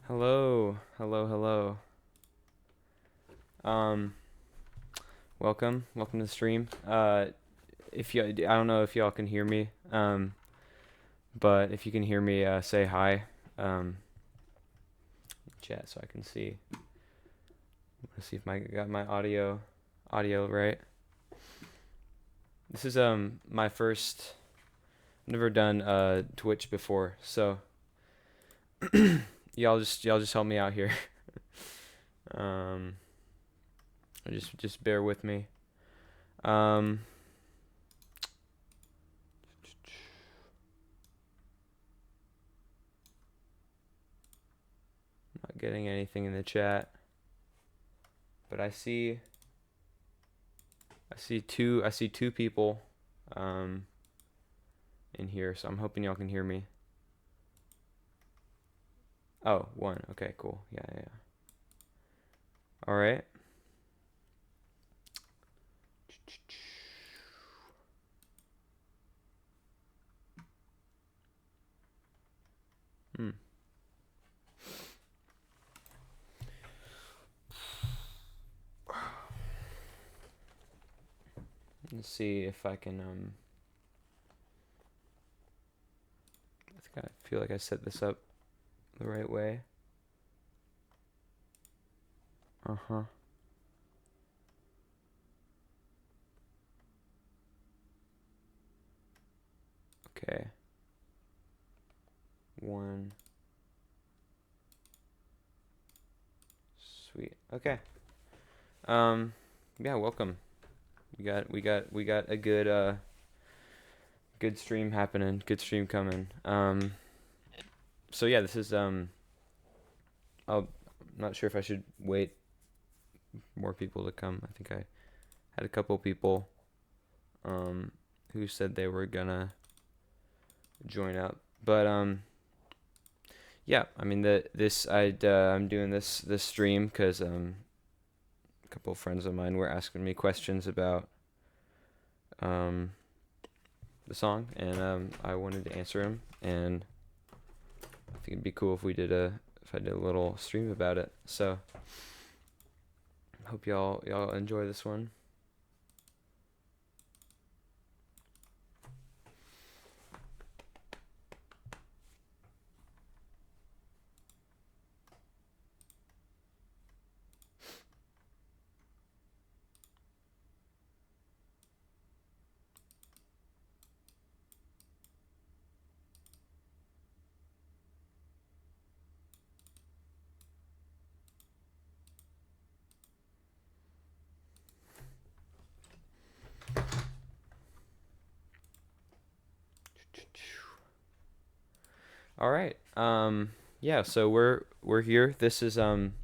Hello, hello, hello. Um, welcome to the stream. If you, I don't know if y'all can hear me. But if you can hear me, say hi. Chat so I can see. Let's see if I got my audio right. This is my first. I've never done Twitch before, so y'all just help me out here. Um, just bear with me. Um. Not getting anything in the chat, but I see two people um in here, so I'm hoping y'all can hear me. Oh, one. Okay, cool. Yeah, yeah, yeah. All right. Hmm. Let's see if I can I feel like I set this up the right way. Uh-huh. Okay. One. Sweet. Okay. Um yeah, welcome. We got a good stream happening. Good stream coming. So yeah, this is I'm not sure if I should wait more people to come. I think I had a couple people um, who said they were gonna join up, but yeah, I mean I'm doing this stream because a couple of friends of mine were asking me questions about um, the song, and I wanted to answer them, and I think it'd be cool if I did a little stream about it. So hope y'all enjoy this one. All right. Yeah, so we're here. This is I'm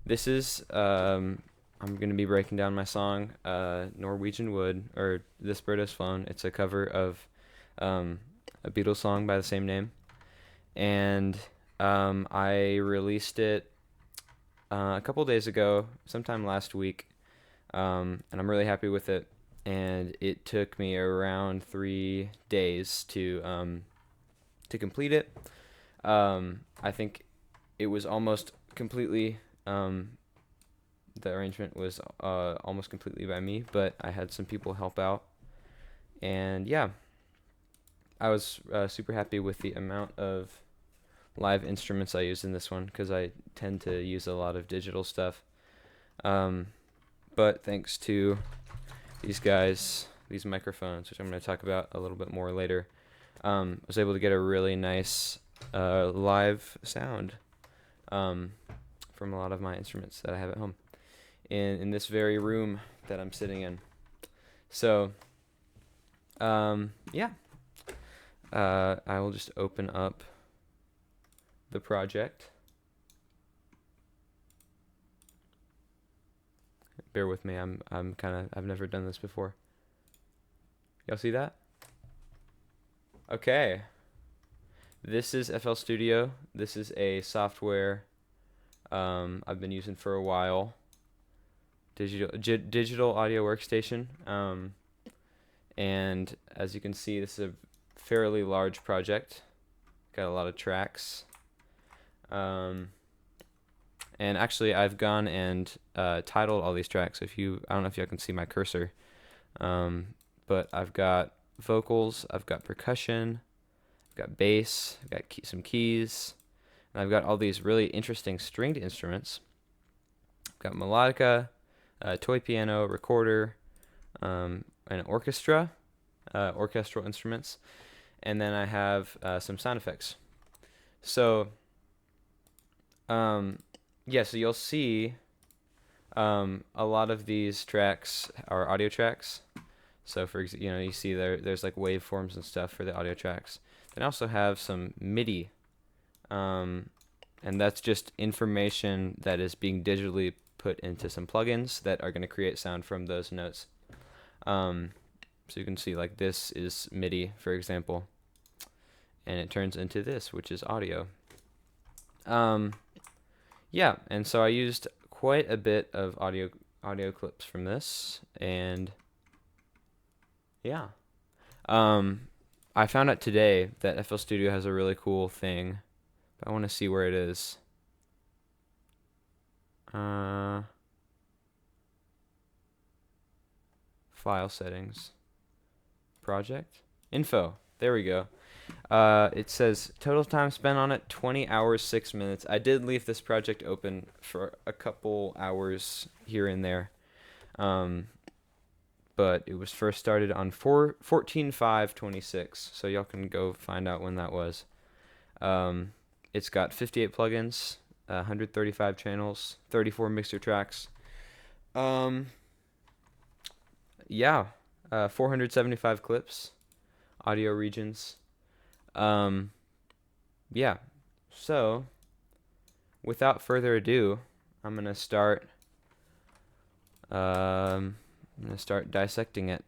gonna be breaking down my song Norwegian Wood, or This Bird Has Flown. It's a cover of um a Beatles song by the same name, and I released it a couple days ago, sometime last week, and I'm really happy with it. And it took me around 3 days to complete it. I think it was almost completely the arrangement was almost completely by me, but I had some people help out, and yeah, I was super happy with the amount of live instruments I used in this one because I tend to use a lot of digital stuff. Um, but thanks to these guys, these microphones, which I'm going to talk about a little bit more later, I was able to get a really nice live sound um, from a lot of my instruments that I have at home in this very room that I'm sitting in. So, yeah, I will just open up the project. Bear with me. I've never done this before. Y'all see that? Okay. This is FL Studio. This is a software I've been using for a while. Digital audio workstation. And as you can see, this is a fairly large project. Got a lot of tracks. Um, and actually, I've gone and titled all these tracks. I don't know if you can see my cursor, but I've got vocals, I've got percussion, I've got bass, I've got some keys, and I've got all these really interesting stringed instruments. I've got melodica, toy piano, recorder, an orchestra, orchestral instruments, and then I have some sound effects. So, yeah, so you'll see a lot of these tracks are audio tracks. So you see there's like waveforms and stuff for the audio tracks. Then I also have some MIDI, and that's just information that is being digitally put into some plugins that are going to create sound from those notes. So you can see like this is MIDI, for example, and it turns into this, which is audio. Yeah, and so I used quite a bit of audio clips from this, and yeah. I found out today that FL Studio has a really cool thing, but I want to see where it is. File settings, project, info. There we go. It says total time spent on it 20 hours 6 minutes. I did leave this project open for a couple hours here and there, but it was first started on 14/5/26, so y'all can go find out when that was. It's got 58 plugins, 135 channels, 34 mixer tracks. Yeah, 475 clips, audio regions. Yeah, so without further ado, I'm gonna start dissecting it.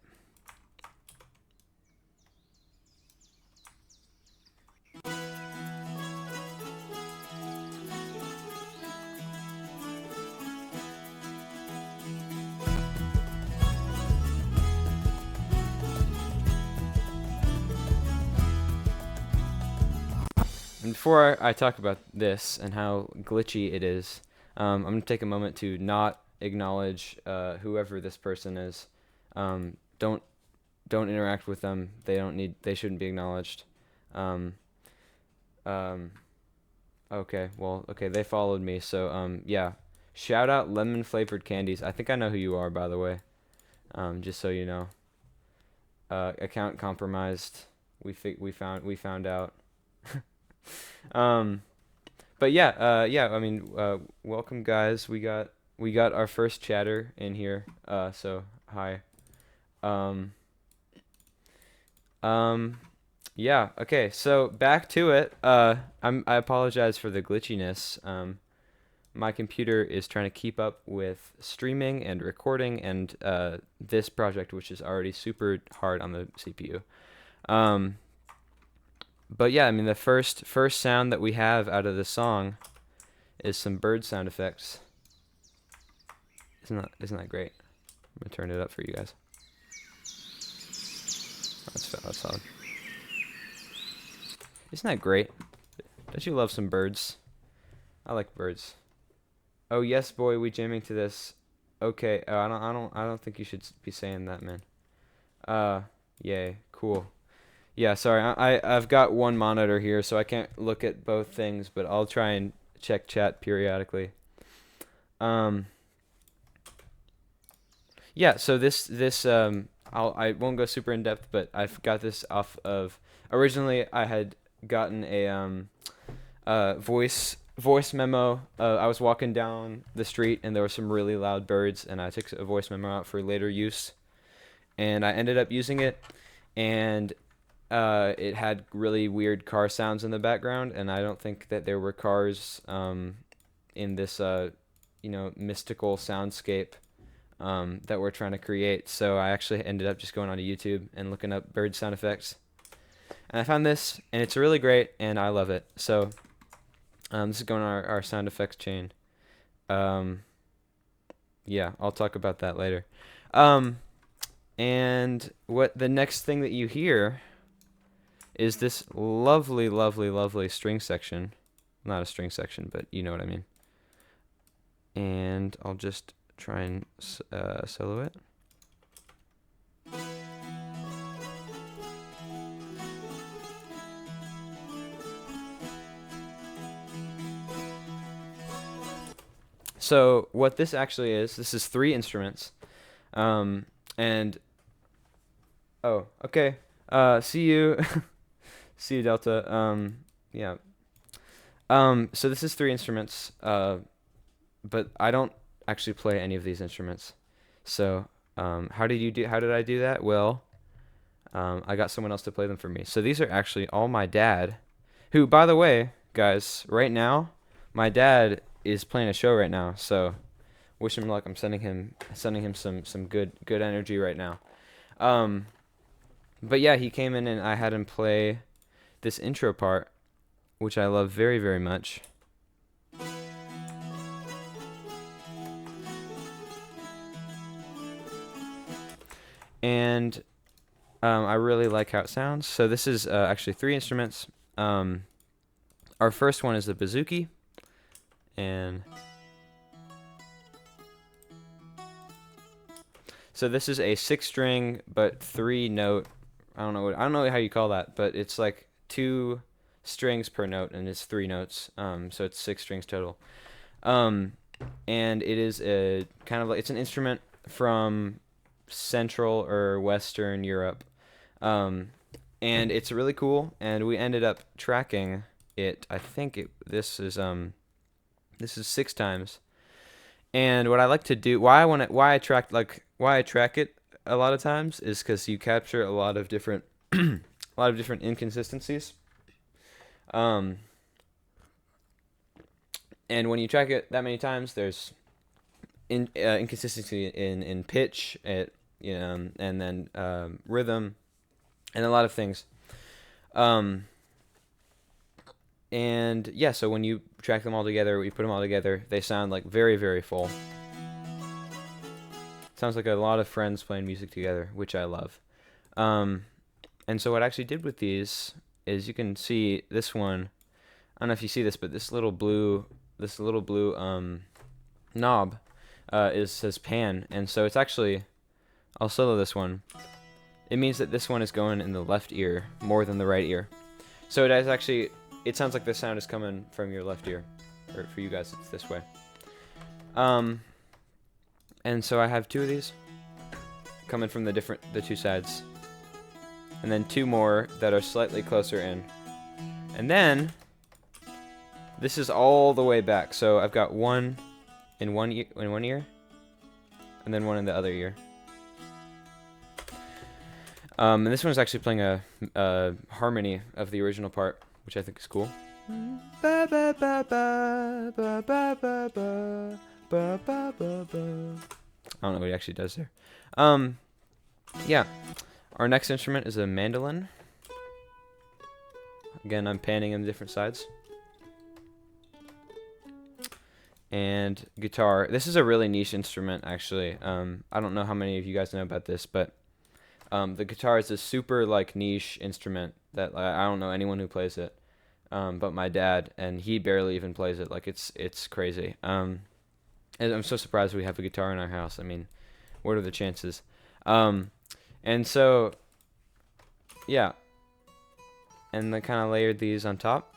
And before I talk about this and how glitchy it is, I'm going to take a moment to not acknowledge whoever this person is. Don't interact with them. They shouldn't be acknowledged. Okay, they followed me, so yeah. Shout out lemon flavored candies. I think I know who you are, by the way. Just so you know. Account compromised. We found out. But yeah, I mean, welcome guys. We got our first chatter in here. So hi. Yeah. Okay. So back to it. I apologize for the glitchiness. My computer is trying to keep up with streaming and recording and this project, which is already super hard on the CPU. But yeah, I mean the first sound that we have out of the song is some bird sound effects. Isn't that great? I'm gonna turn it up for you guys. That's solid. Isn't that great? Don't you love some birds? I like birds. Oh yes, boy, we jamming to this. Okay. Oh, I don't think you should be saying that, man. Yay, cool. Yeah, sorry. I've got one monitor here, so I can't look at both things, but I'll try and check chat periodically. Yeah, so I won't go super in depth, but I've got this off of originally I had gotten a voice memo. I was walking down the street and there were some really loud birds, and I took a voice memo out for later use, and I ended up using it, and it had really weird car sounds in the background, and I don't think that there were cars in this mystical soundscape that we're trying to create. So I actually ended up just going onto YouTube and looking up bird sound effects, and I found this, and it's really great, and I love it. So this is going on our sound effects chain. Yeah, I'll talk about that later. And what the next thing that you hear is this lovely, lovely, lovely string section, not a string section, but you know what I mean. And I'll just try and solo it. So what this actually is, this is 3 instruments. And oh, okay. See you. See you, Delta. Yeah. So this is 3 instruments. But I don't actually play any of these instruments. So, how did I do that? Well, I got someone else to play them for me. So these are actually all my dad, who, by the way, guys, right now, my dad is playing a show right now. So, wish him luck. I'm sending him some good energy right now. But yeah, he came in and I had him play this intro part, which I love very, very much. And I really like how it sounds. So this is actually 3 instruments. Our first one is the bouzouki, and so this is a 6-string but 3-note. I don't know how you call that, but it's like 2 strings per note, and it's 3 notes. So it's 6 strings total. And it is a kind of like, it's an instrument from Central or Western Europe. And it's really cool, and we ended up tracking it. I think this is 6 times. And what I like to do, why I track it a lot of times is because you capture a lot of different inconsistencies. And when you track it that many times, there's inconsistency in pitch, and then rhythm, and a lot of things. And yeah, so when you track them all together, we put them all together, they sound like very, very full. Sounds like a lot of friends playing music together, which I love. And so what I actually did with these is, you can see this one. I don't know if you see this, but this little blue knob says pan, and so it's actually, I'll solo this one. It means that this one is going in the left ear more than the right ear. So it sounds like the sound is coming from your left ear, or for you guys it's this way. And so I have 2 of these coming from the 2 sides, and then 2 more that are slightly closer in, and then this is all the way back. So I've got 1 in one ear, and then 1 in the other ear. And this one's actually playing a harmony of the original part, which I think is cool. I don't know what he actually does there. Yeah. Our next instrument is a mandolin. Again, I'm panning in different sides. And guitar. This is a really niche instrument, actually. I don't know how many of you guys know about this, but the guitar is a super niche instrument that I don't know anyone who plays it, but my dad, and he barely even plays it. It's crazy. And I'm so surprised we have a guitar in our house. I mean, what are the chances? And so, yeah. And I kind of layered these on top,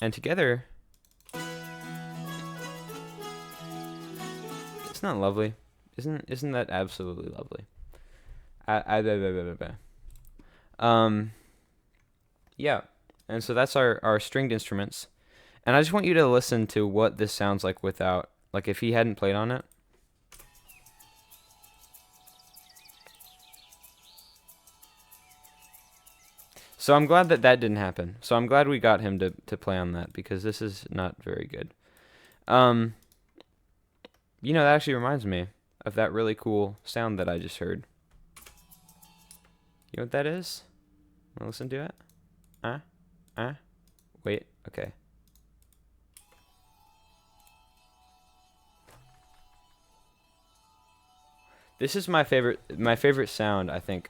and together, it's not lovely. Isn't that absolutely lovely? Yeah. And so that's our stringed instruments. And I just want you to listen to what this sounds like without, if he hadn't played on it. So I'm glad that didn't happen. So I'm glad we got him to play on that, because this is not very good. That actually reminds me of that really cool sound that I just heard. You know what that is? Wanna listen to it? Wait, okay. This is my favorite sound, I think,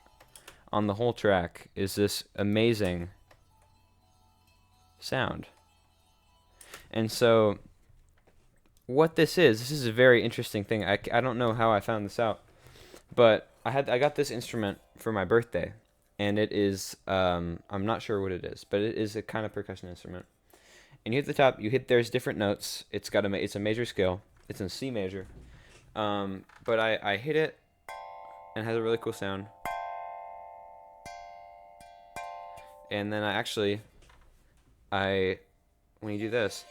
on the whole track, is this amazing sound. And so what this is a very interesting thing. I don't know how I found this out, but I got this instrument for my birthday, and it is I'm not sure what it is, but it is a kind of percussion instrument. And you hit the top, there's different notes. It's a major scale. It's in C major. But I hit it and it has a really cool sound. And then I when you do this,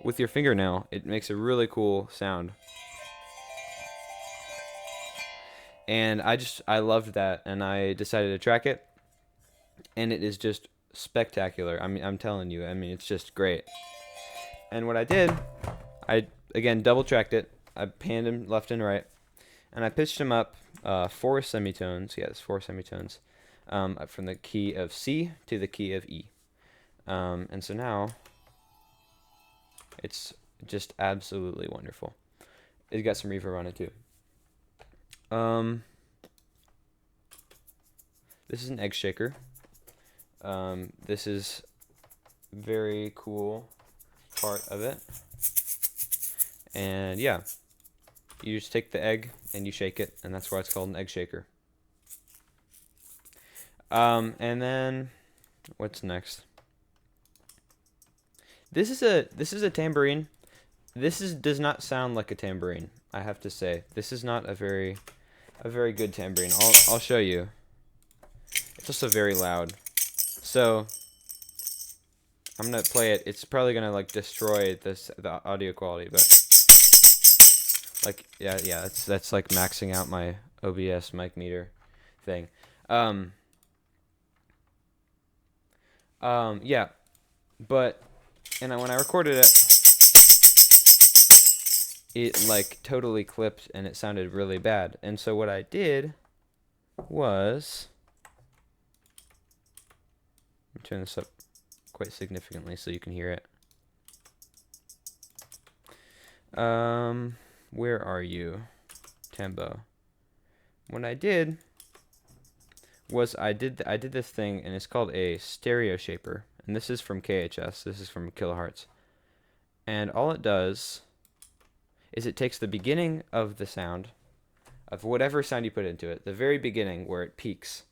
with your fingernail, it makes a really cool sound. And I loved that, and I decided to track it, and it is just spectacular. I mean, I'm telling you, I mean, it's just great. And what I did, I again double tracked it. I panned him left and right, and I pitched him up 4 semitones. Yes, 4 semitones, from the key of C to the key of E. And so now it's just absolutely wonderful. It's got some reverb on it too. This is an egg shaker. This is very cool part of it. And yeah, you just take the egg and you shake it, and that's why it's called an egg shaker. And then what's next? This is a tambourine. Does not sound like a tambourine, I have to say. This is not a very good tambourine. I'll show you. It's also very loud. So I'm gonna play it. It's probably gonna like destroy the audio quality, but like yeah, that's like maxing out my OBS mic meter thing. Yeah, but when I recorded it, it like totally clipped and it sounded really bad. And so what I did was, let me turn this up quite significantly so you can hear it. Where are you, Tambo? What I did was I did this thing, and it's called a stereo shaper, and this is from KHS. This is from Kilohertz, and all it does is it takes the beginning of the sound of whatever sound you put into it, the very beginning where it peaks,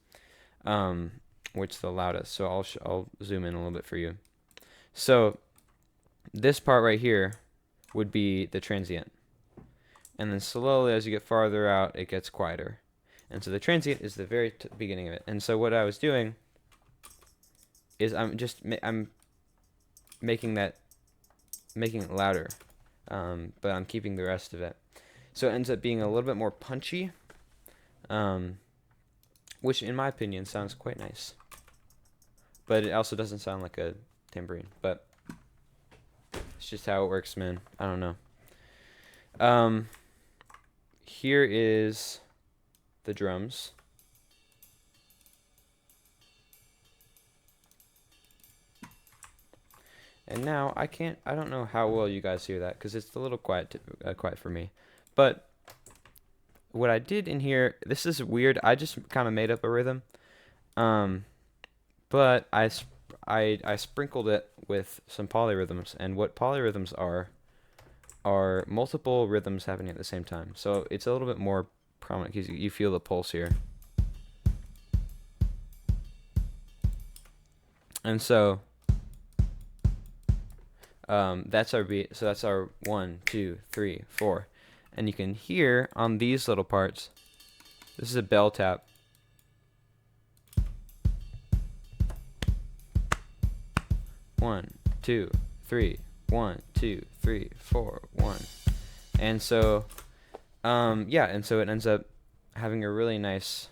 which is the loudest. So I'll zoom in a little bit for you. So this part right here would be the transient, and then slowly as you get farther out, it gets quieter. And so the transient is the very beginning of it. And so what I was doing is I'm making it louder, but I'm keeping the rest of it. So it ends up being a little bit more punchy, which in my opinion sounds quite nice. But it also doesn't sound like a tambourine. But it's just how it works, man. I don't know. Here is the drums. And now I don't know how well you guys hear that because it's a little quiet for me. But what I did in here, this is weird. I just kind of made up a rhythm. But I sprinkled it with some polyrhythms, and what polyrhythms are multiple rhythms happening at the same time. So it's a little bit more prominent because you feel the pulse here. And so that's our beat. So that's our 1, 2, 3, 4. And you can hear on these little parts, this is a bell tap. One, 2, 3, 1, 2, 3, 4, 1. And so yeah, and so it ends up having a really nice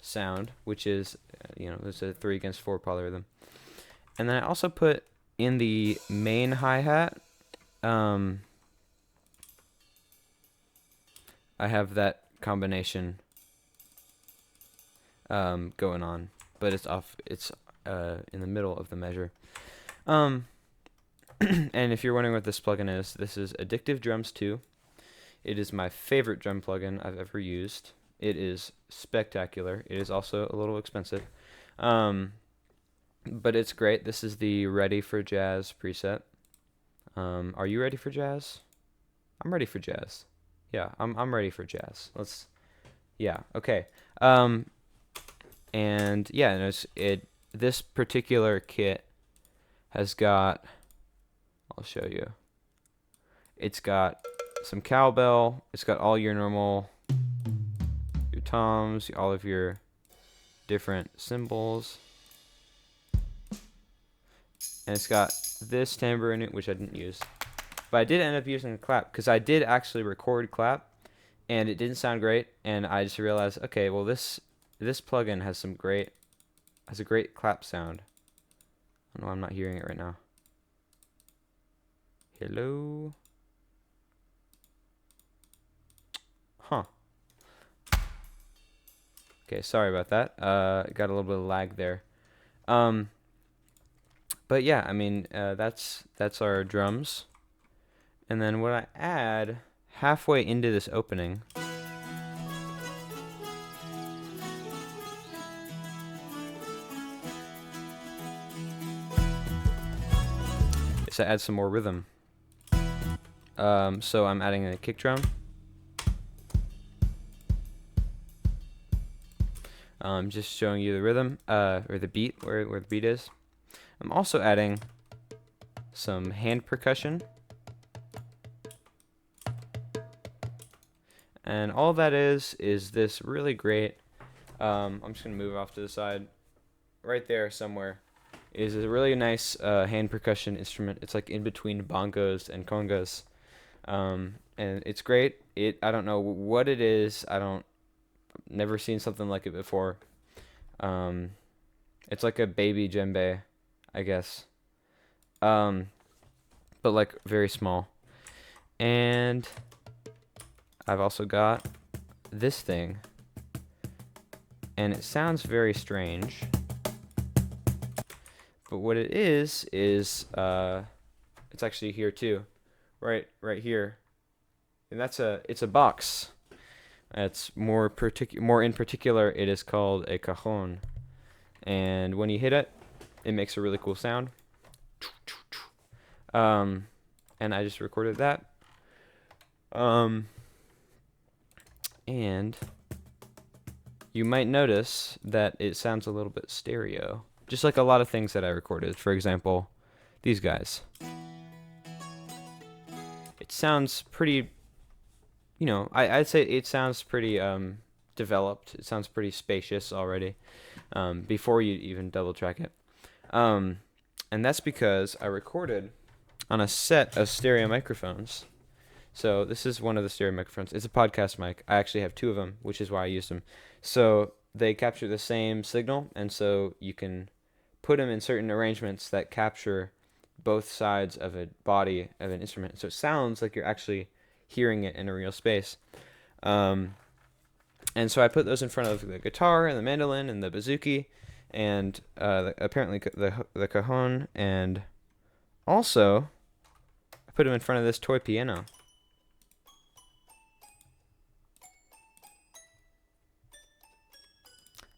sound, which is there's a 3-against-4 polyrhythm. And then I also put in the main hi-hat, I have that combination going on, but it's in the middle of the measure. And if you're wondering what this plugin is, this is Addictive Drums 2. It is my favorite drum plugin I've ever used. It is spectacular. It is also a little expensive. Um, but it's great. This is the Ready for Jazz preset. Are you ready for jazz? I'm ready for jazz. Yeah, I'm ready for jazz. Yeah, okay. Um, and yeah, and this particular kit has got, I'll show you. It's got some cowbell. It's got all your normal, your toms, all of your different cymbals. And it's got this timbre in it, which I didn't use. But I did end up using a clap, because I did actually record clap, and it didn't sound great, and I just realized, okay, well this plugin has a great clap sound. I don't know, I'm not hearing it right now. Hello? Huh. Okay, sorry about that. Got a little bit of lag there. But yeah, I mean, that's our drums. And then what I add halfway into this opening is I add some more rhythm. So I'm adding a kick drum. Just showing you the rhythm, or the beat, where the beat is. I'm also adding some hand percussion. And all that is this really great, I'm just going to move off to the side, right there somewhere, is a really nice hand percussion instrument. It's like in between bongos and congas. And it's great. I don't know what it is. Never seen something like it before. It's like a baby djembe, I guess. But like very small. And I've also got this thing, and it sounds very strange, but what it is it's actually here too, right here, and it's a box. It's more in particular, it is called a cajon, and when you hit it, it makes a really cool sound. And I just recorded that. And you might notice that it sounds a little bit stereo, just like a lot of things that I recorded. For example, these guys. It sounds pretty, I'd say it sounds pretty developed. It sounds pretty spacious already, before you even double track it. And that's because I recorded on a set of stereo microphones. So this is one of the stereo microphones. It's a podcast mic. I actually have two of them, which is why I used them. So they capture the same signal, and so you can put them in certain arrangements that capture both sides of a body of an instrument. So it sounds like you're actually hearing it in a real space. And so I put those in front of the guitar and the mandolin and the bouzouki, and apparently the cajon, and also I put them in front of this toy piano.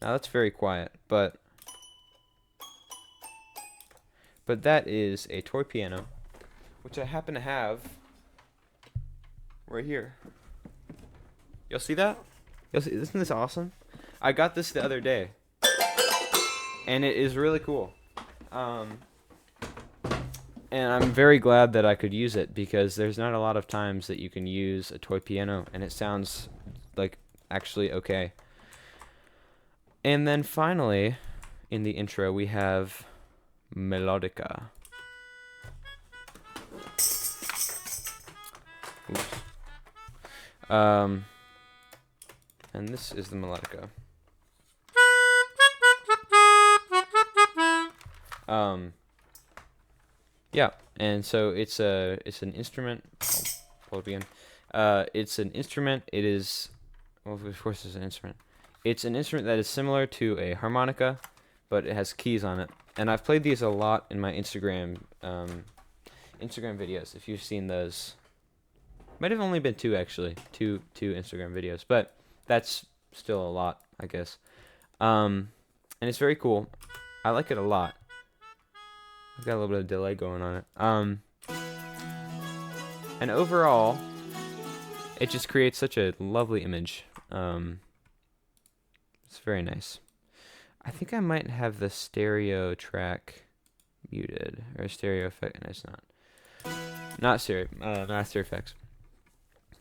Now that's very quiet, but that is a toy piano, which I happen to have right here. You'll see that? Isn't this awesome? I got this the other day, and it is really cool. And I'm very glad that I could use it, because there's not a lot of times that you can use a toy piano and it sounds like actually okay. And then finally, in the intro, we have Melodica. Oops. And this is the Melodica. Yeah, and so it's an instrument. I'll pull it again. It's an instrument. It is, well, of course, it's an instrument. It's an instrument that is similar to a harmonica, but it has keys on it. And I've played these a lot in my Instagram videos. If you've seen those, might have only been two actually, two Instagram videos, but that's still a lot, I guess. And it's very cool. I like it a lot. I've got a little bit of delay going on it. And overall, it just creates such a lovely image. It's very nice. I think I might have the stereo track muted, or stereo effect. No, it's not stereo, not After Effects,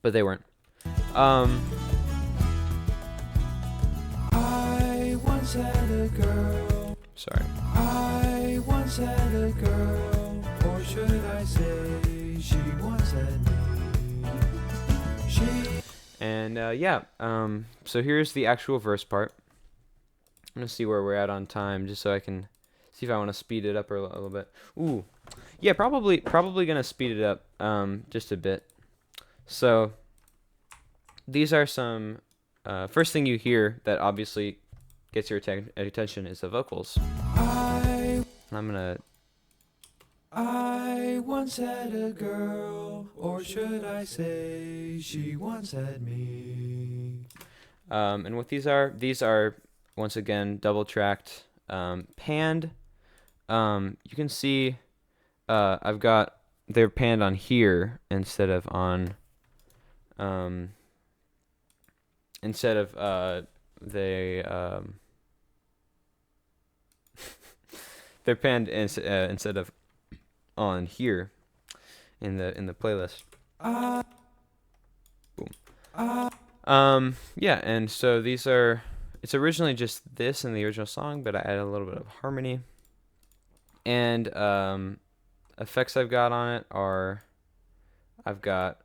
but they weren't. I once had a girl. Sorry. I once had a girl, or should I say, she once had me. And yeah, so here's the actual verse part. I'm gonna see where we're at on time, just so I can see if I want to speed it up a little bit. Ooh, yeah, probably gonna speed it up just a bit. So these are some. First thing you hear that obviously gets your attention is the vocals. And I'm gonna. I once had a girl, or should I say, she once had me. And what these are once again double tracked, panned. You can see they're panned on here instead of on they're panned instead of on here in the playlist. Boom. Yeah, and so it's originally just this in the original song, but I added a little bit of harmony. And effects I've got on it are, I've got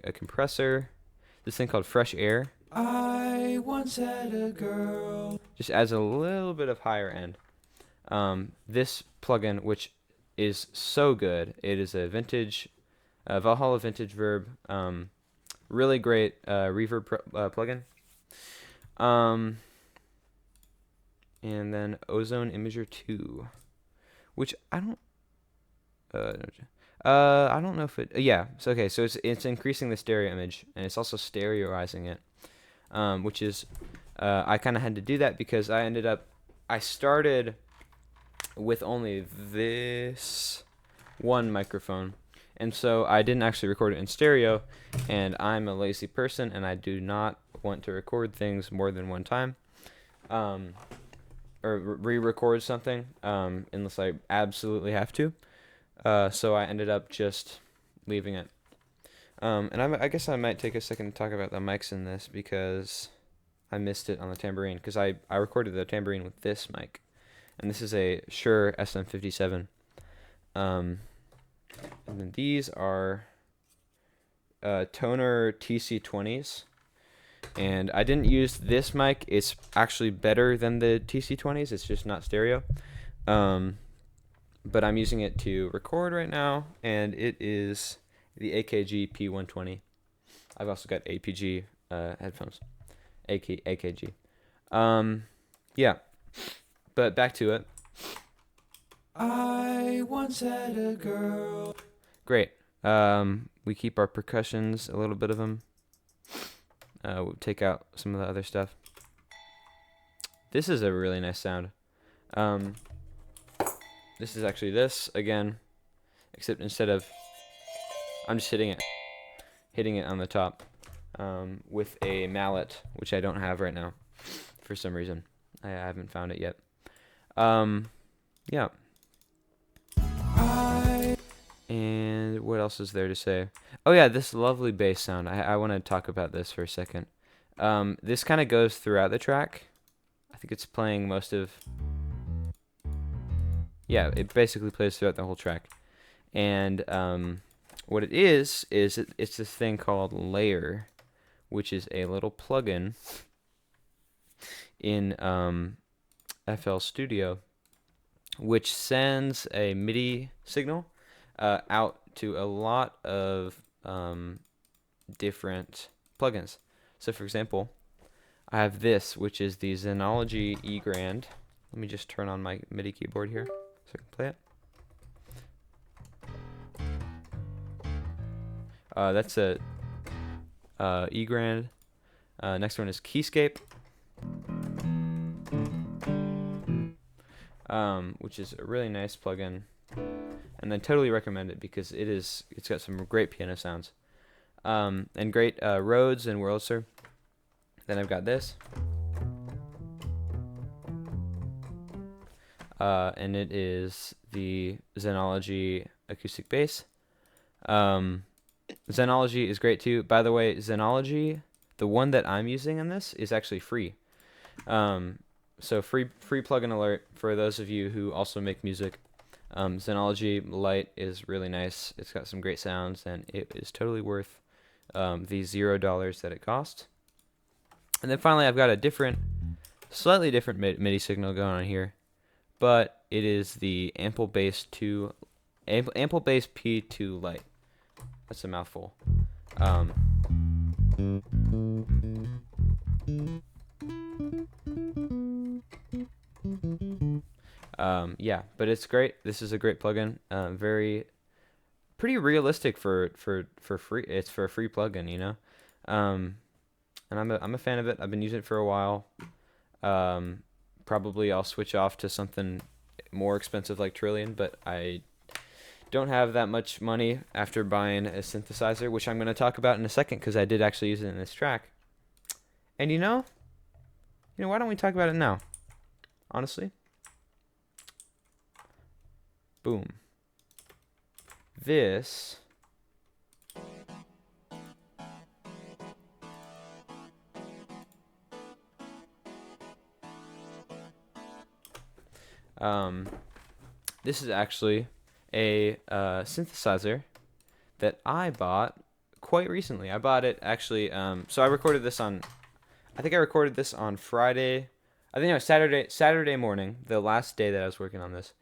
a compressor, this thing called Fresh Air. I once had a girl. Just adds a little bit of higher end. This plugin, which is so good, it is a vintage, Valhalla Vintage Verb, really great reverb plugin. And then Ozone Imager 2, which I don't know if it. Yeah. So okay. So it's increasing the stereo image, and it's also stereoizing it, which is I kind of had to do that because I started with only this one microphone, and so I didn't actually record it in stereo, and I'm a lazy person, and I do not want to record things more than one time, or re-record something, unless I absolutely have to. So I ended up just leaving it. And I guess I might take a second to talk about the mics in this because I missed it on the tambourine, because I recorded the tambourine with this mic, and this is a Shure SM57. And then these are Tonor TC20s, and I didn't use this mic. It's actually better than the TC20s. It's just not stereo. But I'm using it to record right now, and it is the AKG P120. I've also got APG headphones, AKG. Yeah, but back to it. I once had a girl. Great. We keep our percussions, a little bit of them. We'll take out some of the other stuff. This is a really nice sound. This is actually this again, except instead of, I'm just hitting it on the top with a mallet, which I don't have right now for some reason. I haven't found it yet. Yeah. And what else is there to say? Oh yeah, this lovely bass sound. I want to talk about this for a second. This kind of goes throughout the track. I think it's playing most of... Yeah, it basically plays throughout the whole track. And what it is it's this thing called Layer, which is a little plugin in FL Studio, which sends a MIDI signal out to a lot of different plugins. So for example, I have this, which is the Xenology E Grand. Let me just turn on my MIDI keyboard here so I can play it. That's a E Grand. Next one is Keyscape, which is a really nice plugin, and I totally recommend it because it's got some great piano sounds, and great Rhodes and Wurlitzer. Then I've got this, and it is the Xenology acoustic bass. Xenology is great too. By the way, Xenology, the one that I'm using in this, is actually free. So free plugin alert for those of you who also make music. Xenology Lite is really nice. It's got some great sounds, and it is totally worth the $0 that it cost. And then finally, I've got a slightly different MIDI signal going on here, but it is the Ample Bass P2 Lite. That's a mouthful. Yeah, but it's great. This is a great plugin. Pretty realistic for free. It's for a free plugin, you know. And I'm a fan of it. I've been using it for a while. Probably I'll switch off to something more expensive like Trillion, but I don't have that much money after buying a synthesizer, which I'm going to talk about in a second because I did actually use it in this track. And you know, why don't we talk about it now? Honestly. Boom. This this is actually a synthesizer that I bought quite recently. I bought it actually. So I recorded this on. I think I recorded this on Friday. I think it was Saturday morning, the last day that I was working on this,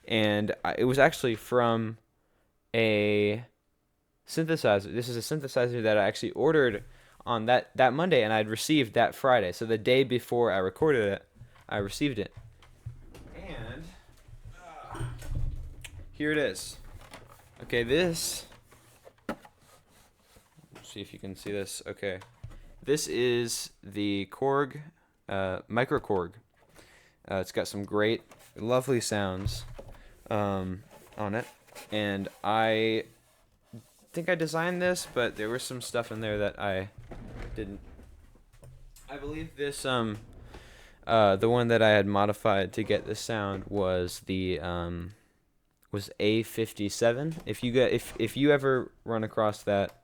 and it was actually from a synthesizer. This is a synthesizer that I actually ordered on that Monday, and I'd received that Friday. So the day before I recorded it, I received it. And here it is. Okay, this. Let's see if you can see this. Okay, this is the Korg, Micro Korg. It's got some great, lovely sounds on it, and I think I designed this, but there was some stuff in there that I didn't. I believe this the one that I had modified to get this sound was the was A57. If you ever run across that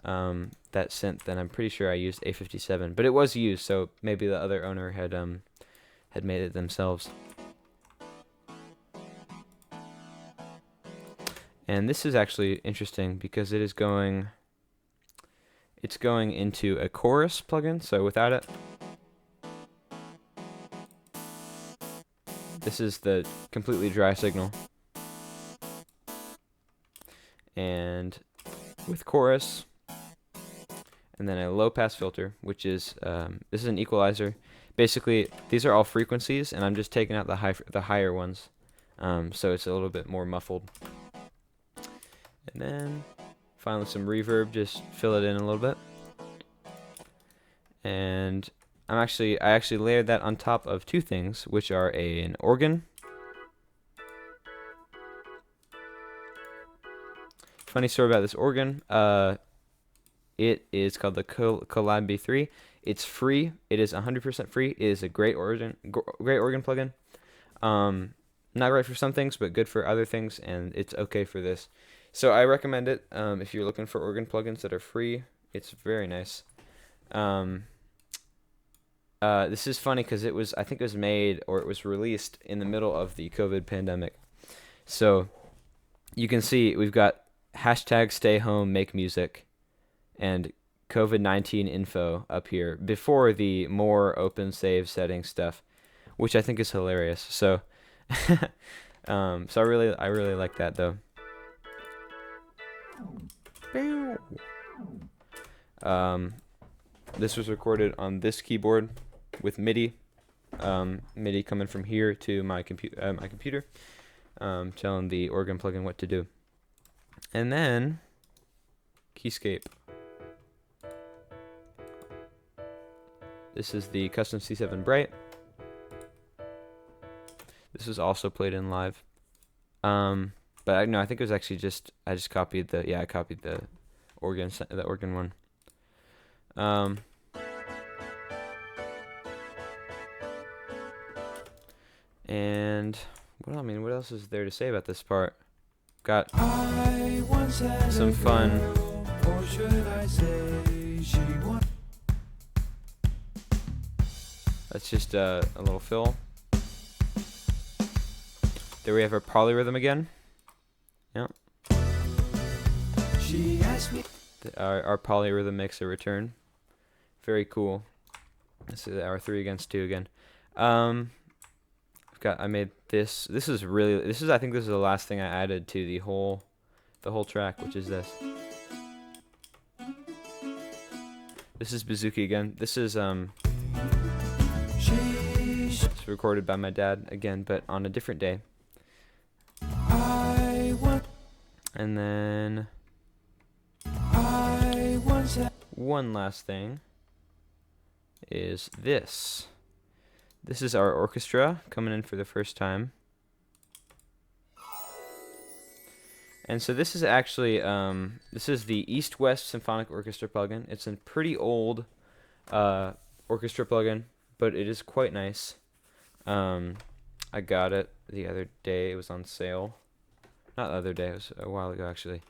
that synth, then I'm pretty sure I used A57, but it was used, so maybe the other owner had made it themselves. And this is actually interesting because it's going into a chorus plugin, so without it, this is the completely dry signal. And with chorus, and then a low pass filter, which is this is an equalizer. Basically, these are all frequencies, and I'm just taking out the higher ones, so it's a little bit more muffled. And then finally some reverb, just fill it in a little bit. And I actually layered that on top of two things, which are an organ. Funny story about this organ. It is called the Collab B3. It's free. It is 100% free. It is a great organ plugin. Not great for some things, but good for other things, and it's okay for this. So I recommend it if you're looking for organ plugins that are free. It's very nice. This is funny because I think it was made, or it was released in the middle of the COVID pandemic. So you can see we've got hashtag stay home, make music, and COVID-19 info up here before the more open save setting stuff, which I think is hilarious. So, so I really like that though. This was recorded on this keyboard with MIDI. MIDI coming from here to my computer, telling the organ plugin what to do. And then Keyscape. This is the custom C7 Bright. This was also played in live. But no, I think it was actually I just copied I copied the organ one. And what else is there to say about this part? Got some fun. Or should I say she once? That's just a little fill. There we have our polyrhythm again. Yep. She asked me. Our polyrhythm makes a return. Very cool. This is our 3 against 2 again. I made this. I think this is the last thing I added to the whole track, which is this. This is Bouzouki again. This is it's recorded by my dad again, but on a different day. And then one last thing is this. This is our orchestra coming in for the first time. And so this is actually this is the East West Symphonic Orchestra plugin. It's a pretty old orchestra plugin, but it is quite nice. I got it the other day. It was on sale. Not the other day. It was a while ago, actually.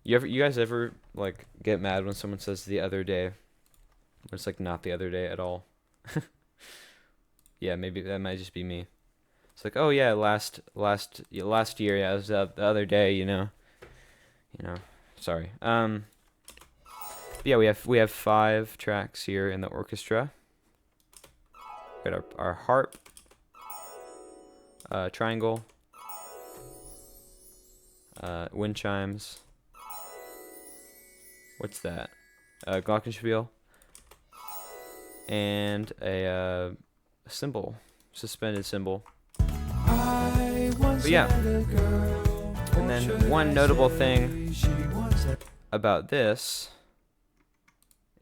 You guys ever like get mad when someone says the other day? When it's like not the other day at all. Yeah, maybe that might just be me. It's like, oh yeah, last year, yeah, it was the other day, you know. Sorry. But yeah, we have 5 tracks here in the orchestra. We got our harp, triangle, wind chimes. What's that? Glockenspiel. And a cymbal, suspended cymbal. But yeah. And then one notable thing about this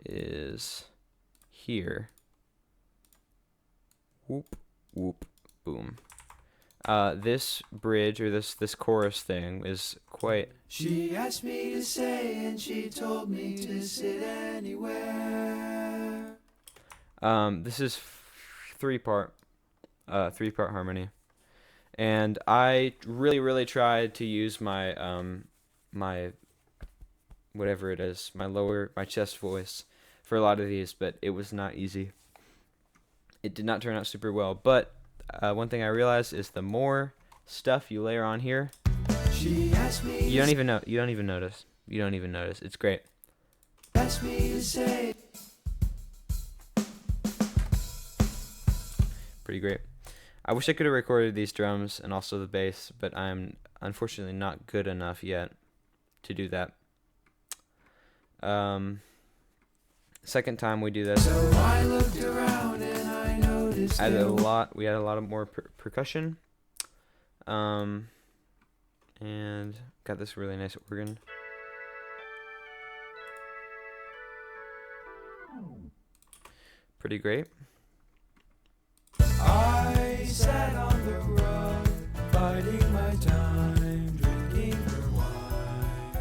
is here. Whoop, whoop, boom. This bridge or this chorus thing is quite. She asked me to say, and she told me to sit anywhere. This is 3-part harmony, and I really tried to use my my whatever it is, my chest voice for a lot of these, but it was not easy. It did not turn out super well, but one thing I realized is the more stuff you layer on here, you don't even notice. It's great. Pretty great. I wish I could have recorded these drums and also the bass, but I'm unfortunately not good enough yet to do that. Second time we do this, So I looked around and I noticed we had a lot of more percussion, and got this really nice organ. Pretty great. I sat on the rug, biding my time, drinking her wine.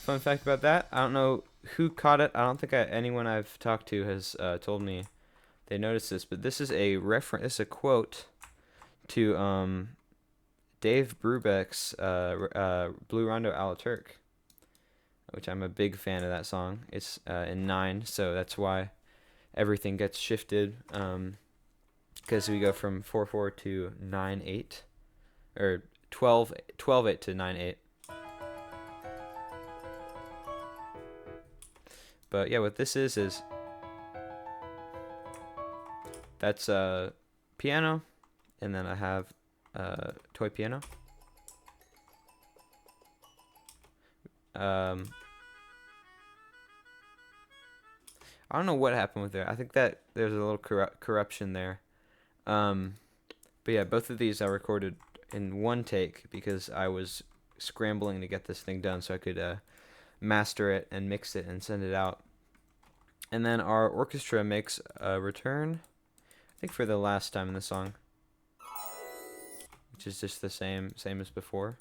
Fun fact about that, I don't know who caught it. I don't think anyone I've talked to has told me they noticed this, but this is a reference. This is a quote to Dave Brubeck's Blue Rondo a la Turk, which I'm a big fan of that song. It's in 9, so that's why everything gets shifted, because we go from 4/4 to 9/8, or 12/8 to 9/8. But yeah, what this is that's piano, and then I have toy piano. I don't know what happened with it. I think that there's a little corruption there. But yeah, both of these I recorded in one take because I was scrambling to get this thing done so I could master it and mix it and send it out. And then our orchestra makes a return, I think for the last time in the song, which is just the same as before.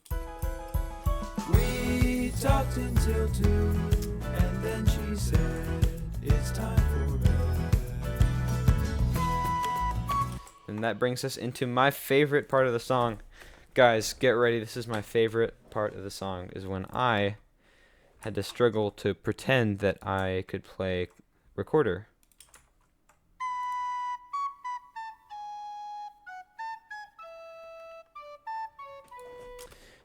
We talked until 2, and then she said, it's time for bed. And that brings us into my favorite part of the song. Guys, get ready. This is my favorite part of the song, is when I had to struggle to pretend that I could play recorder.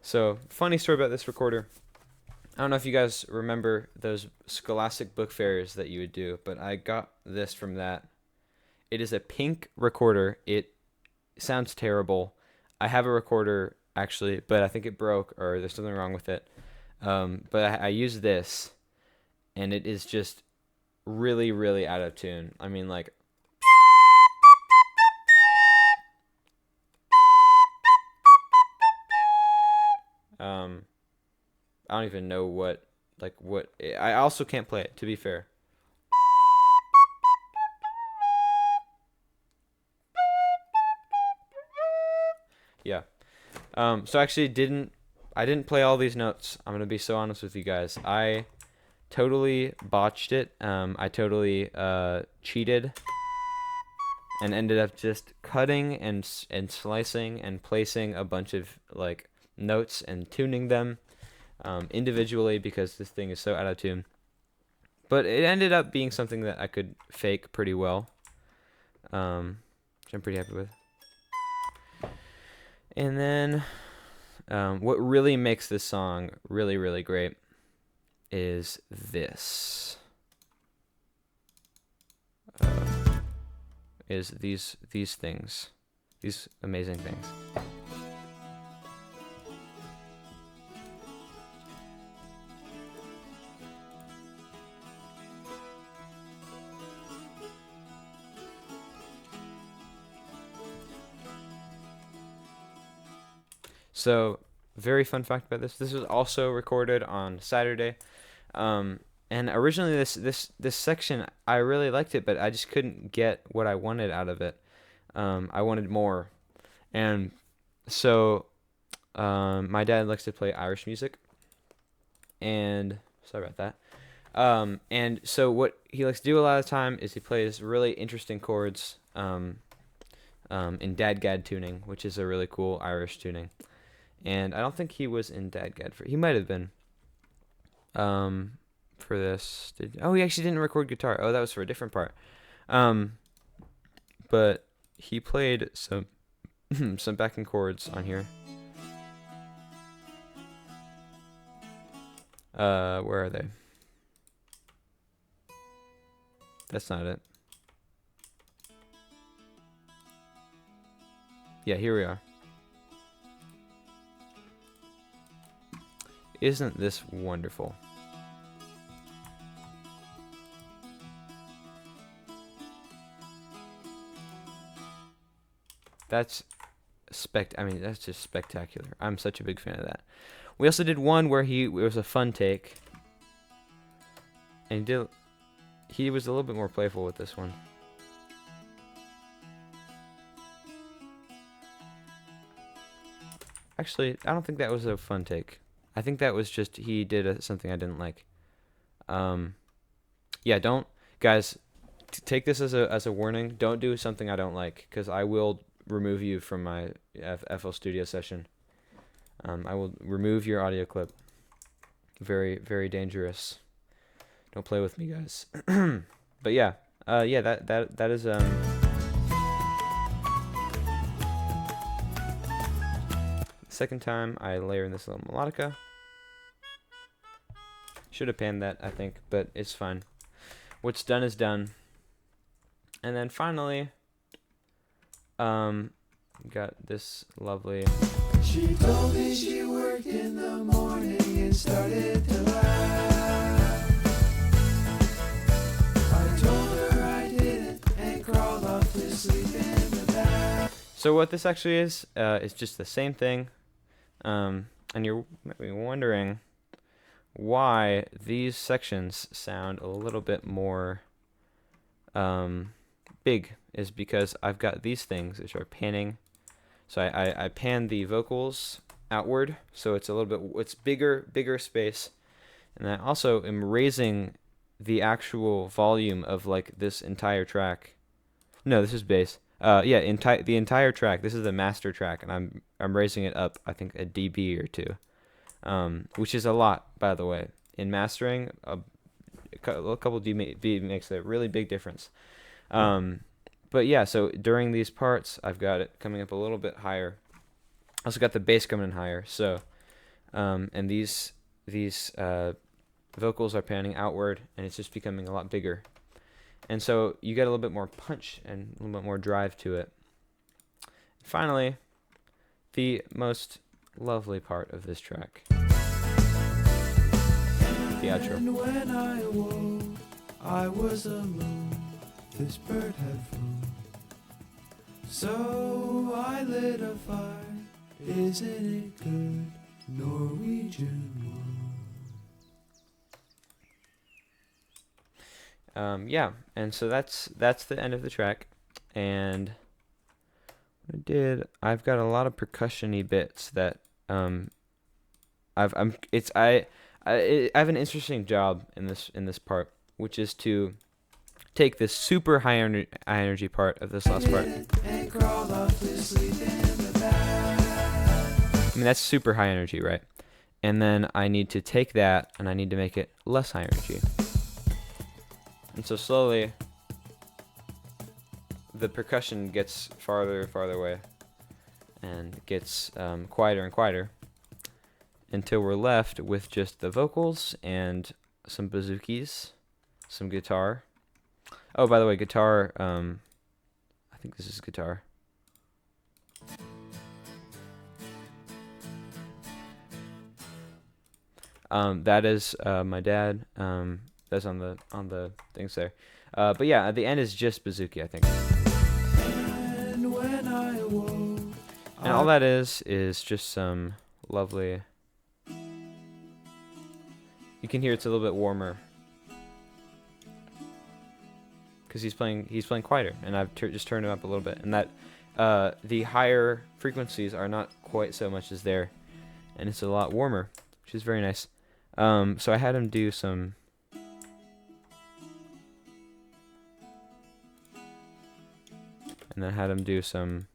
So, funny story about this recorder. I don't know if you guys remember those Scholastic book fairs that you would do, but I got this from that. It is a pink recorder. It sounds terrible. I have a recorder, actually, but I think it broke, or there's something wrong with it. But I use this, and it is just really, really out of tune. I mean, like... I don't even know what I also can't play it, to be fair. Yeah. So I actually didn't play all these notes. I'm going to be so honest with you guys. I totally botched it. I totally cheated and ended up just cutting and slicing and placing a bunch of like notes and tuning them individually because this thing is so out of tune. But it ended up being something that I could fake pretty well, which I'm pretty happy with. And then what really makes this song really, really great is this. Is these things. These amazing things. So, very fun fact about this. This was also recorded on Saturday. And originally this section, I really liked it, but I just couldn't get what I wanted out of it. I wanted more. And so my dad likes to play Irish music. And sorry about that. And so what he likes to do a lot of the time is he plays really interesting chords in dadgad tuning, which is a really cool Irish tuning. And I don't think he was in dadgad he might have been for this. He actually didn't record guitar. Oh, that was for a different part. But he played some some backing chords on here. Where are they? That's not it. Yeah, here we are. Isn't this wonderful? That's that's just spectacular. I'm such a big fan of that. We also did one where it was a fun take. And he was a little bit more playful with this one. Actually, I don't think that was a fun take. I think that was just he did something I didn't like. Yeah, don't guys take this as a warning. Don't do something I don't like, because I will remove you from my FL Studio session. I will remove your audio clip. Very, very dangerous. Don't play with me, guys. But yeah, that is second time I layer in this little melodica. Should have panned that, I think, but it's fine. What's done is done. And then finally, got this lovely. She told me she worked in the morning and started to laugh. I told her I didn't and crawled off to sleep in the bath. So what this actually is just the same thing. And you're maybe wondering why these sections sound a little bit more big is because I've got these things which are panning. So I pan the vocals outward, so it's a little bit, it's bigger space. And I also am raising the actual volume of like this entire track. No, this is bass. Yeah, the entire track. This is the master track, and I'm raising it up, I think, a dB or two, which is a lot, by the way. In mastering, a couple dB makes a really big difference. But yeah, so during these parts, I've got it coming up a little bit higher. I also got the bass coming in higher. So, and these vocals are panning outward, and it's just becoming a lot bigger. And so you get a little bit more punch and a little bit more drive to it. Finally, the most lovely part of this track, the outro. And when I awoke, I was alone. This bird had flown. So I lit a fire. Isn't it good? Norwegian wood. Yeah, and so that's the end of the track. And what I've got a lot of percussion-y bits that I have an interesting job in this part, which is to take this super high energy part of this last part. And crawled off to sleep in the bath. I mean, that's super high energy, right? And then I need to take that and I need to make it less high energy. And so slowly, the percussion gets farther and farther away and gets quieter and quieter until we're left with just the vocals and some bazookies, some guitar. Oh, by the way, guitar, I think this is guitar. That is my dad. That's on the things there. But yeah, at the end is just bouzouki, I think. And when I awoke, And all that is just some lovely. You can hear it's a little bit warmer because he's playing quieter, and I've just turned him up a little bit, and that the higher frequencies are not quite so much as there, and it's a lot warmer, which is very nice. So I had him do some. And then had him do some.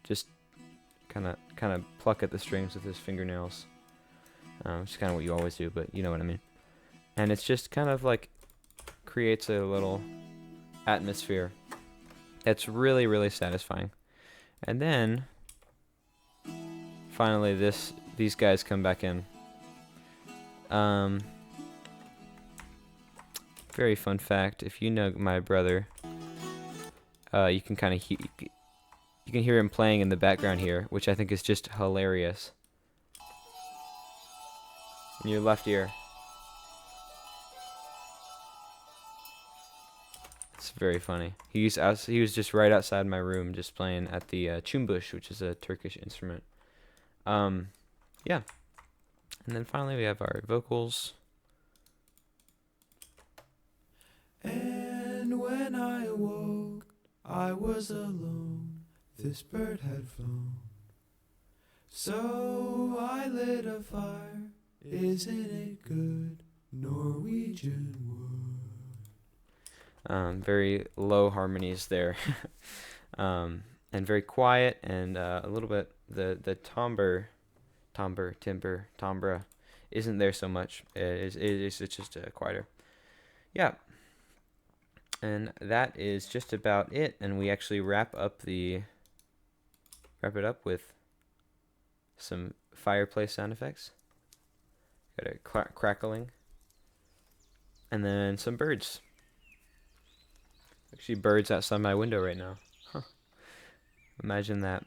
Just kind of pluck at the strings with his fingernails. Which is kind of what you always do, but you know what I mean. And it's just kind of like creates a little atmosphere that's really, really satisfying. And then finally these guys come back in. Very fun fact, if you know my brother, you can kind of you can hear him playing in the background here, which I think is just hilarious. In your left ear. It's very funny. He was just right outside my room, just playing at the çumbuş, which is a Turkish instrument. Yeah. And then finally we have our vocals. And when I awoke, I was alone. This bird had flown. So I lit a fire. Isn't it good? Norwegian wood. Very low harmonies there. And very quiet, and a little bit the timbre isn't there so much. It's just quieter. Yeah. And that is just about it, and we actually wrap it up with some fireplace sound effects. Got a crackling, and then some birds. Actually, birds outside my window right now. Huh. Imagine that.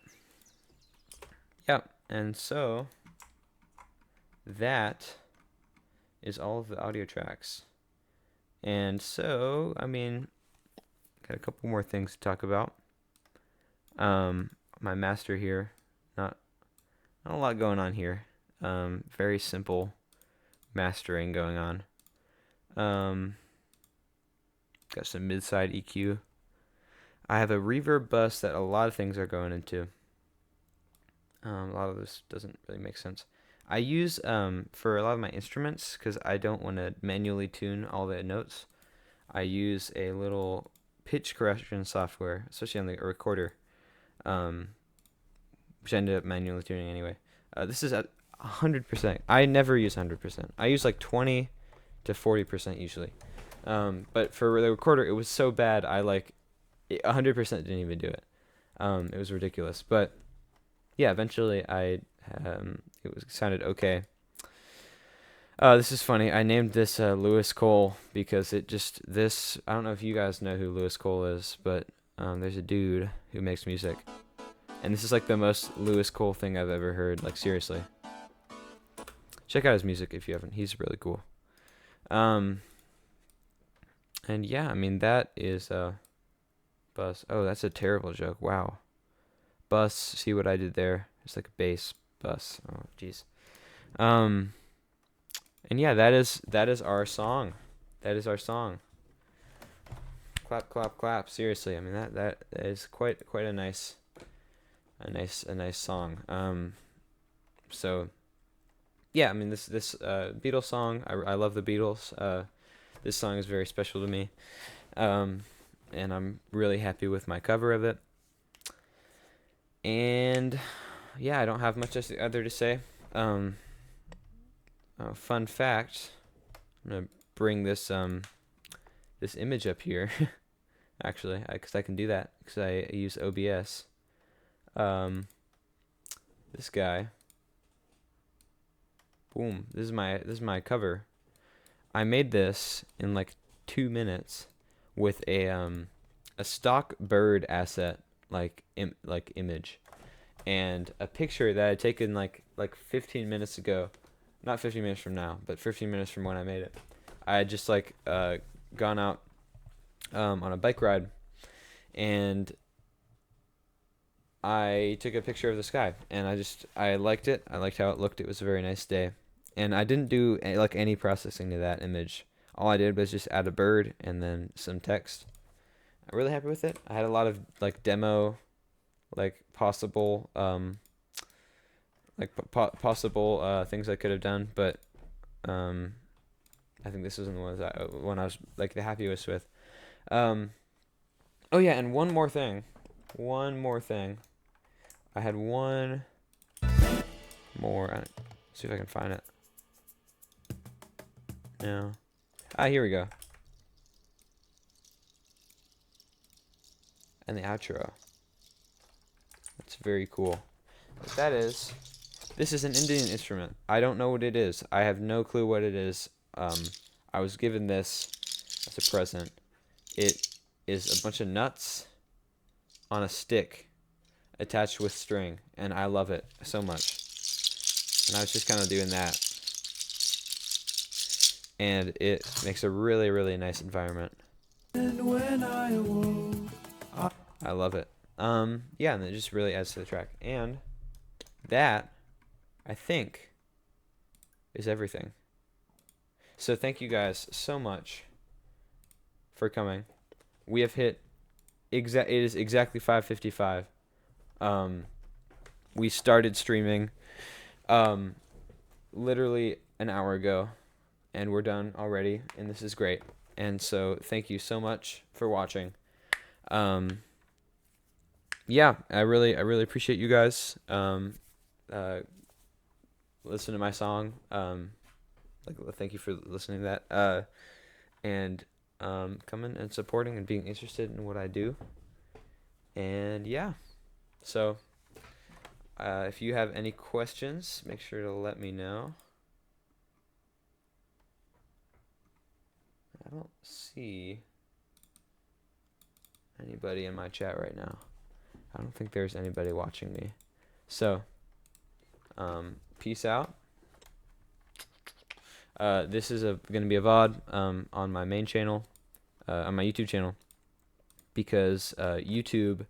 Yeah, and so that is all of the audio tracks. And so, I mean, got a couple more things to talk about. My master here, not not a lot going on here. Very simple mastering going on. Got some mid-side EQ. I have a reverb bus that a lot of things are going into. A lot of this doesn't really make sense. I use for a lot of my instruments, because I don't want to manually tune all the notes, I use a little pitch correction software, especially on the recorder, which I ended up manually tuning anyway. This is at 100%. I never use 100%. I use like 20 to 40% usually. But for the recorder, it was so bad, 100% didn't even do it. It was ridiculous. But yeah, eventually it sounded okay. This is funny. I named this Lewis Cole because I don't know if you guys know who Lewis Cole is, but there's a dude who makes music. And this is like the most Lewis Cole thing I've ever heard, like seriously. Check out his music if you haven't. He's really cool. And yeah, I mean, that is bus. Oh, that's a terrible joke. Wow. Bus, see what I did there? It's like a bass bus. Oh, jeez. And yeah, that is our song. That is our song. Clap, clap, clap. Seriously, I mean that is quite a nice song. So yeah, I mean this Beatles song. I love the Beatles. This song is very special to me. And I'm really happy with my cover of it. And yeah, I don't have much other to say. Fun fact, I'm gonna bring this this image up here, actually, because I can do that because I use OBS. This guy. Boom. This is my cover. I made this in like 2 minutes with a stock bird asset image, and a picture that I had taken like 15 minutes ago. Not 15 minutes from now, but 15 minutes from when I made it. I had just gone out on a bike ride, and I took a picture of the sky, and I liked it. I liked how it looked. It was a very nice day, and I didn't do any processing to that image. All I did was just add a bird and then some text. I'm really happy with it. I had a lot of demo, possible possible things I could have done, but I think this was the one I was the happiest with. Oh yeah, and one more thing. I had one more. See if I can find it. No. Here we go. And the outro. That's very cool. What that is. This is an Indian instrument. I don't know what it is. I have no clue what it is. I was given this as a present. It is a bunch of nuts on a stick attached with string, and I love it so much. And I was just kind of doing that. And it makes a really, really nice environment. And when I awoke, I love it. Yeah, and it just really adds to the track. And that, I think, is everything. So thank you guys so much for coming. We have hit it is exactly 5:55. We started streaming literally an hour ago, and we're done already, and this is great. And so thank you so much for watching. Yeah, I really appreciate you guys. Listen to my song. Thank you for listening to that. And coming and supporting and being interested in what I do. And yeah, so if you have any questions, make sure to let me know. I don't see anybody in my chat right now. I don't think there's anybody watching me. So, peace out. This is going to be a VOD on my main channel, on my YouTube channel, because YouTube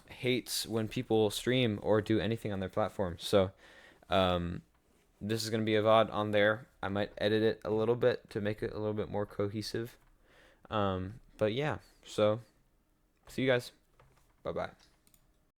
hates when people stream or do anything on their platform. So um, this is gonna be a VOD on there. I might edit it a little bit to make it a little bit more cohesive. But yeah, so see you guys. Bye bye.